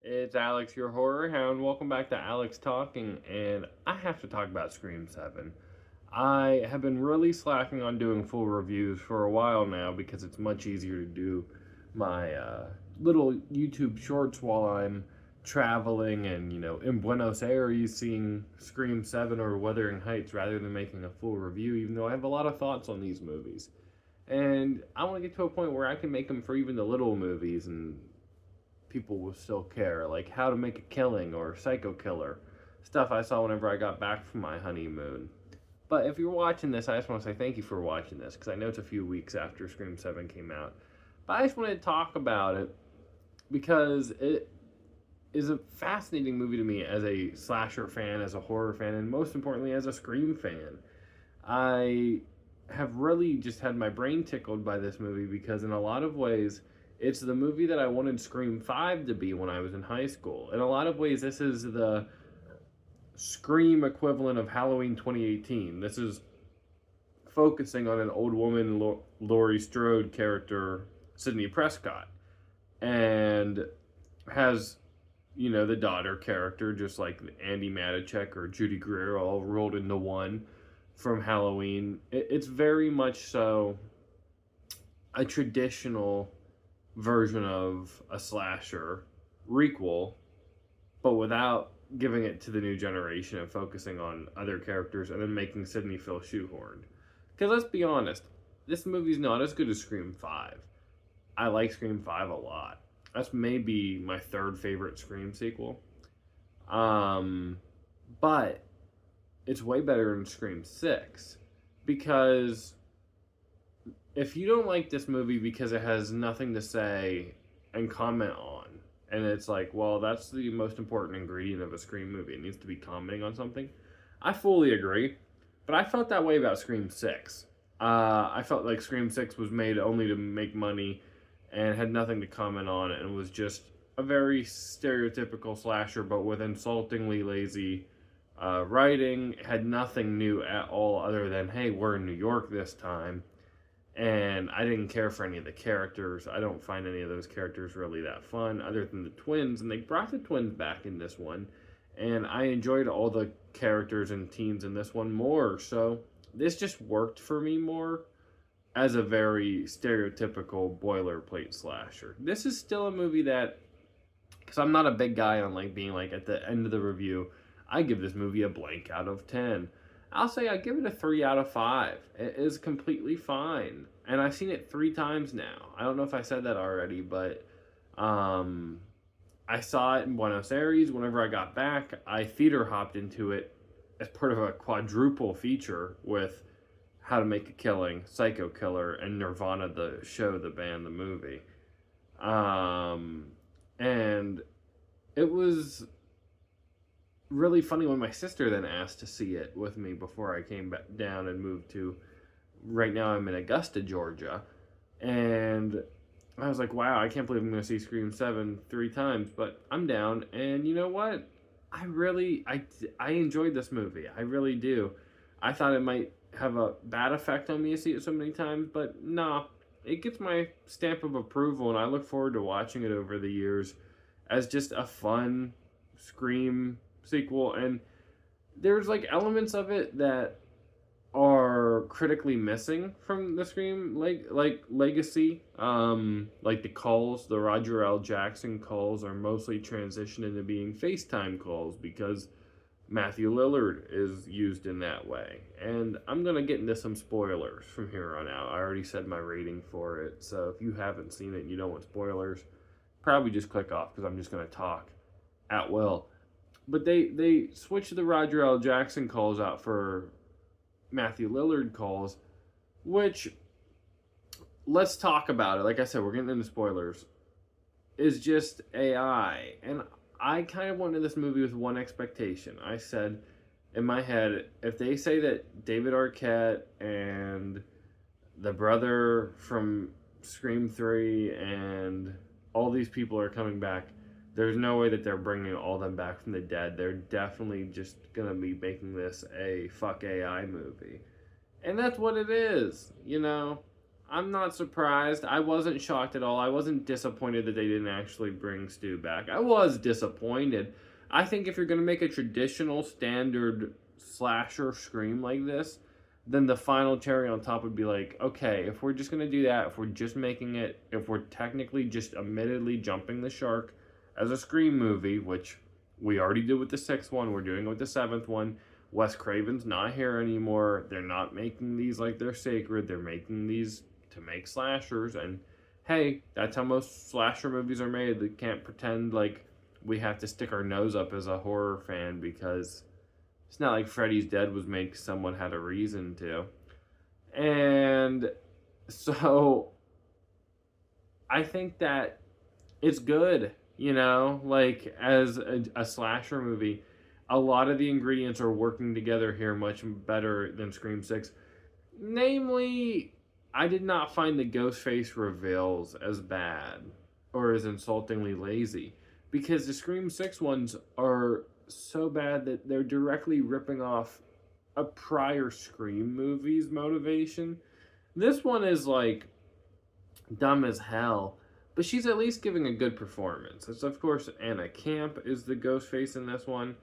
It's Alex, your horror hound. Welcome back to Alex Talking, and I have to talk about Scream 7. I have been really slacking on doing full reviews for a while now because it's much easier to do my little YouTube shorts while I'm traveling and, in Buenos Aires seeing Scream 7 or Wuthering Heights rather than making a full review, even though I have a lot of thoughts on these movies. And I want to get to a point where I can make them for even the little movies and people will still care, like How to Make a Killing or Psycho Killer, stuff I saw whenever I got back from my honeymoon. But if you're watching this, I just want to say thank you for watching this because I know it's a few weeks after Scream 7 came out. But I just wanted to talk about it because it is a fascinating movie to me as a slasher fan, as a horror fan, and most importantly, as a Scream fan. I have really just had my brain tickled by this movie because, in a lot of ways, it's the movie that I wanted Scream 5 to be when I was in high school. In a lot of ways, this is the Scream equivalent of Halloween 2018. This is focusing on an old woman, Laurie Strode character, Sidney Prescott, and has, the daughter character, just like Andy Matichek or Judy Greer, all rolled into one from Halloween. It's very much so a traditional version of a slasher requel, but without giving it to the new generation and focusing on other characters and then making Sydney feel shoehorned. Because let's be honest, this movie's not as good as Scream 5. I like Scream 5 a lot. That's maybe my third favorite Scream sequel. But it's way better than Scream 6 because if you don't like this movie because it has nothing to say and comment on, and it's like, well, that's the most important ingredient of a Scream movie. It needs to be commenting on something. I fully agree, but I felt that way about Scream 6. I felt like Scream 6 was made only to make money and had nothing to comment on and was just a very stereotypical slasher, but with insultingly lazy writing. It had nothing new at all other than, hey, we're in New York this time. And I didn't care for any of the characters. I don't find any of those characters really that fun, other than the twins. And they brought the twins back in this one. And I enjoyed all the characters and teens in this one more. So this just worked for me more as a very stereotypical boilerplate slasher. This is still a movie that, because I'm not a big guy on like being like at the end of the review, I give this movie a blank out of 10. I'll say I give it a 3 out of 5. It is completely fine. And I've seen it 3 times now. I don't know if I said that already, but I saw it in Buenos Aires. Whenever I got back, I theater hopped into it as part of a quadruple feature with How to Make a Killing, Psycho Killer, and Nirvana, the show, the band, the movie. And it was really funny when my sister then asked to see it with me before I came back down and moved to. Right now, I'm in Augusta, Georgia, and I was like, "Wow, I can't believe I'm going to see Scream 7 3 times." But I'm down, and you know what? I enjoyed this movie. I really do. I thought it might have a bad effect on me to see it so many times, but nah, it gets my stamp of approval, and I look forward to watching it over the years as just a fun Scream sequel. And there's like elements of it that are critically missing from the Scream like legacy. Like the calls, the Roger L. Jackson calls are mostly transitioned into being FaceTime calls because Matthew Lillard is used in that way. And I'm gonna get into some spoilers from here on out. I already said my rating for it, so if you haven't seen it and you don't want spoilers, probably just click off because I'm just gonna talk at will. But they switched the Roger L. Jackson calls out for Matthew Lillard calls, which, let's talk about it. Like I said, we're getting into spoilers. Is just AI. And I kind of went into this movie with one expectation. I said in my head, if they say that David Arquette and the brother from Scream 3 and all these people are coming back, there's no way that they're bringing all them back from the dead. They're definitely just going to be making this a fuck AI movie. And that's what it is, I'm not surprised. I wasn't shocked at all. I wasn't disappointed that they didn't actually bring Stu back. I was disappointed. I think if you're going to make a traditional standard slasher Scream like this, then the final cherry on top would be like, okay, if we're just going to do that, if we're just making it, if we're technically just admittedly jumping the shark as a Scream movie, which we already did with the sixth one, we're doing it with the seventh one. Wes Craven's not here anymore. They're not making these like they're sacred. They're making these to make slashers, and hey, that's how most slasher movies are made. They can't pretend like we have to stick our nose up as a horror fan, because it's not like Freddy's Dead was made because someone had a reason to. And so I think that it's good, like as a slasher movie. A lot of the ingredients are working together here much better than Scream 6. Namely, I did not find the Ghostface reveals as bad or as insultingly lazy, because the Scream 6 ones are so bad that they're directly ripping off a prior Scream movie's motivation. This one is like dumb as hell, but she's at least giving a good performance. It's, of course, Anna Camp is the Ghostface in this one.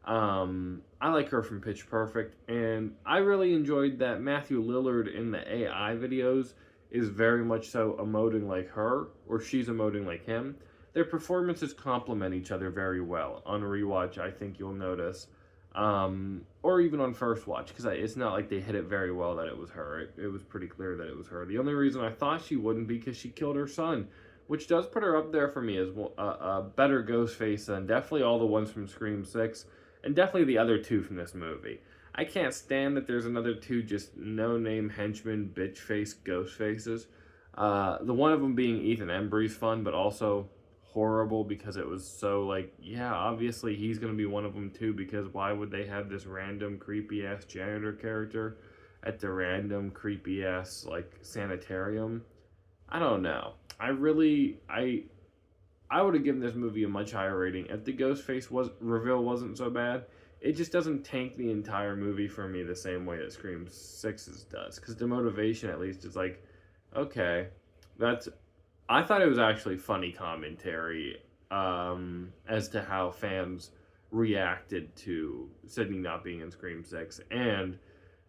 I like her from Pitch Perfect, and I really enjoyed that Matthew Lillard in the AI videos is very much so emoting like her, or she's emoting like him. Their performances complement each other very well. On rewatch, I think you'll notice, or even on first watch, because it's not like they hit it very well that it was her. It was pretty clear that it was her. The only reason I thought she wouldn't be because she killed her son, which does put her up there for me as a better Ghostface than definitely all the ones from Scream 6. And definitely the other two from this movie. I can't stand that there's another two just no-name henchmen, bitch face, ghost faces. The one of them being Ethan Embry's fun, but also horrible because it was so like, yeah, obviously he's going to be one of them too, because why would they have this random creepy-ass janitor character at the random creepy-ass, like, sanitarium? I don't know. I would have given this movie a much higher rating if the Ghostface reveal wasn't so bad. It just doesn't tank the entire movie for me the same way that Scream 6's does. Because the motivation, at least, is like, okay, that's... I thought it was actually funny commentary as to how fans reacted to Sydney not being in Scream 6, and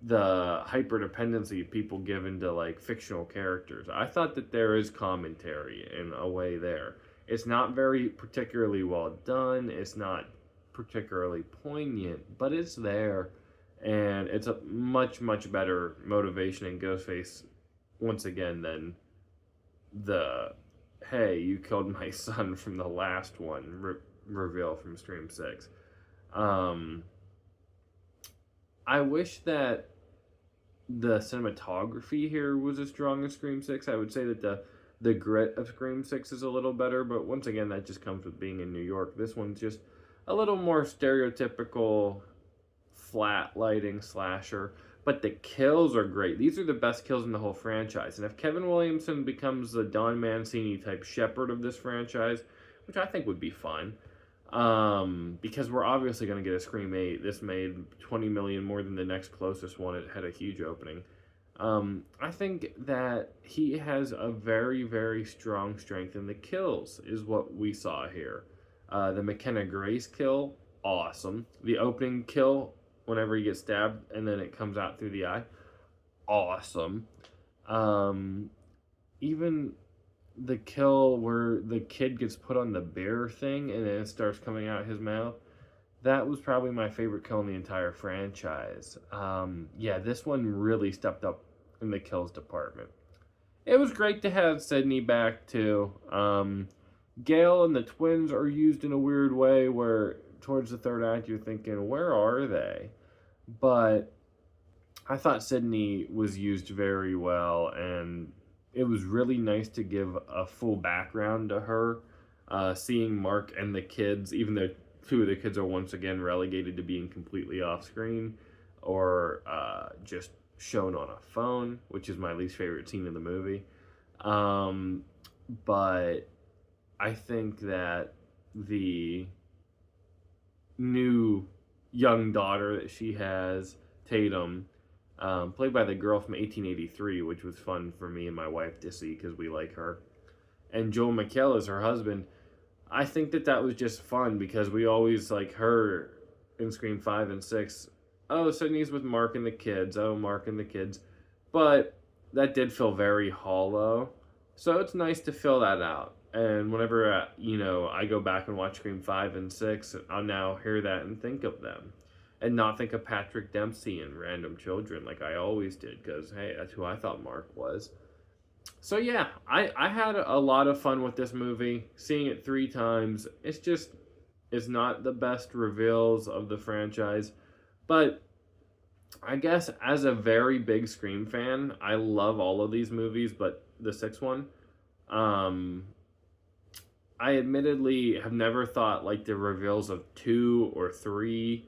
the hyper-dependency people give into, like, fictional characters. I thought that there is commentary in a way there. It's not very particularly well done. It's not particularly poignant, but it's there. And it's a much, much better motivation in Ghostface, once again, than the, hey, you killed my son from the last one reveal from Scream 6. I wish that the cinematography here was as strong as Scream 6. I would say that the grit of Scream 6 is a little better, but once again, that just comes with being in New York. This one's just a little more stereotypical flat lighting slasher, but the kills are great. These are the best kills in the whole franchise, and if Kevin Williamson becomes the Don Mancini type shepherd of this franchise, which I think would be fun, because we're obviously going to get a Scream 8. This made $20 million more than the next closest one. It had a huge opening. I think that he has a very, very strong strength in the kills, is what we saw here. The McKenna Grace kill, awesome. The opening kill, whenever he gets stabbed and then it comes out through the eye, awesome. Even the kill where the kid gets put on the bear thing and then it starts coming out his mouth, that was probably my favorite kill in the entire franchise. Yeah, this one really stepped up in the kills department. It was great to have Sydney back too. Gail and the twins are used in a weird way where towards the third act you're thinking, where are they? But I thought Sydney was used very well, and it was really nice to give a full background to her. Seeing Mark and the kids, even though two of the kids are once again relegated to being completely off screen or just shown on a phone, which is my least favorite scene in the movie. But I think that the new young daughter that she has, Tatum, played by the girl from 1883, which was fun for me and my wife to see because we like her. And Joel McHale is her husband. I think that was just fun because we always like her in Scream 5 and 6. Oh, Sydney's with Mark and the kids. Oh, Mark and the kids. But that did feel very hollow. So it's nice to fill that out. And whenever, I go back and watch Scream 5 and 6, I'll now hear that and think of them. And not think of Patrick Dempsey and random children like I always did. Because, hey, that's who I thought Mark was. So yeah, I had a lot of fun with this movie. Seeing it 3 times, it's not the best reveals of the franchise, but I guess as a very big Scream fan, I love all of these movies, but the 6th one, I admittedly have never thought like the reveals of 2 or 3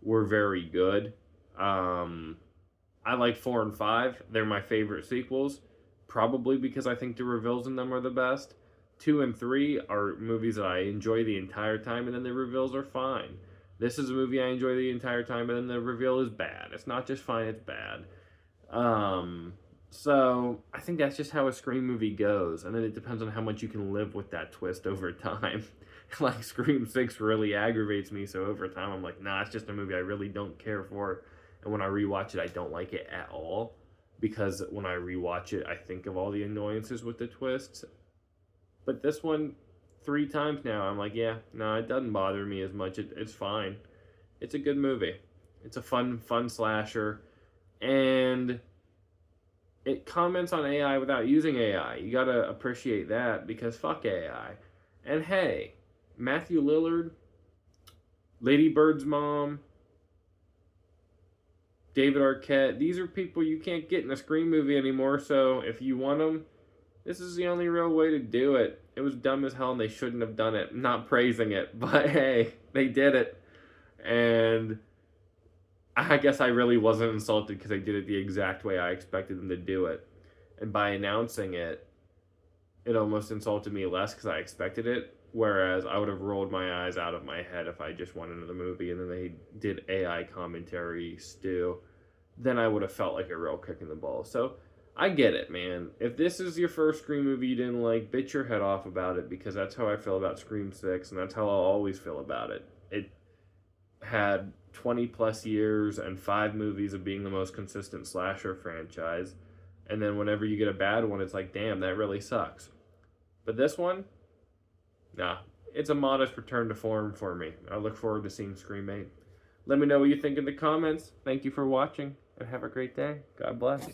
were very good. I like 4 and 5; they're my favorite sequels. Probably because I think the reveals in them are the best. 2 and 3 are movies that I enjoy the entire time, and then the reveals are fine. This is a movie I enjoy the entire time, and then the reveal is bad. It's not just fine, it's bad. So I think that's just how a Scream movie goes, and then it depends on how much you can live with that twist over time. Like Scream 6 really aggravates me, so over time I'm like, nah, it's just a movie I really don't care for, and when I rewatch it, I don't like it at all. Because when I rewatch it, I think of all the annoyances with the twists. But this one, 3 times now, I'm like, yeah, no, it doesn't bother me as much. It's fine. It's a good movie. It's a fun slasher. And it comments on AI without using AI. You gotta appreciate that because fuck AI. And hey, Matthew Lillard, Lady Bird's mom, David Arquette, these are people you can't get in a Scream movie anymore, so if you want them, this is the only real way to do it. It was dumb as hell and they shouldn't have done it. I'm not praising it, but hey, they did it. And I guess I really wasn't insulted because they did it the exact way I expected them to do it. And by announcing it, it almost insulted me less because I expected it. Whereas I would have rolled my eyes out of my head if I just went into the movie and then they did AI commentary stew. Then I would have felt like a real kick in the balls. So I get it, man. If this is your first Scream movie you didn't like, bitch your head off about it because that's how I feel about Scream 6 and that's how I'll always feel about it. It had 20 plus years and 5 movies of being the most consistent slasher franchise. And then whenever you get a bad one, it's like, damn, that really sucks. But this one, nah, it's a modest return to form for me. I look forward to seeing Scream 8. Let me know what you think in the comments. Thank you for watching, and have a great day. God bless.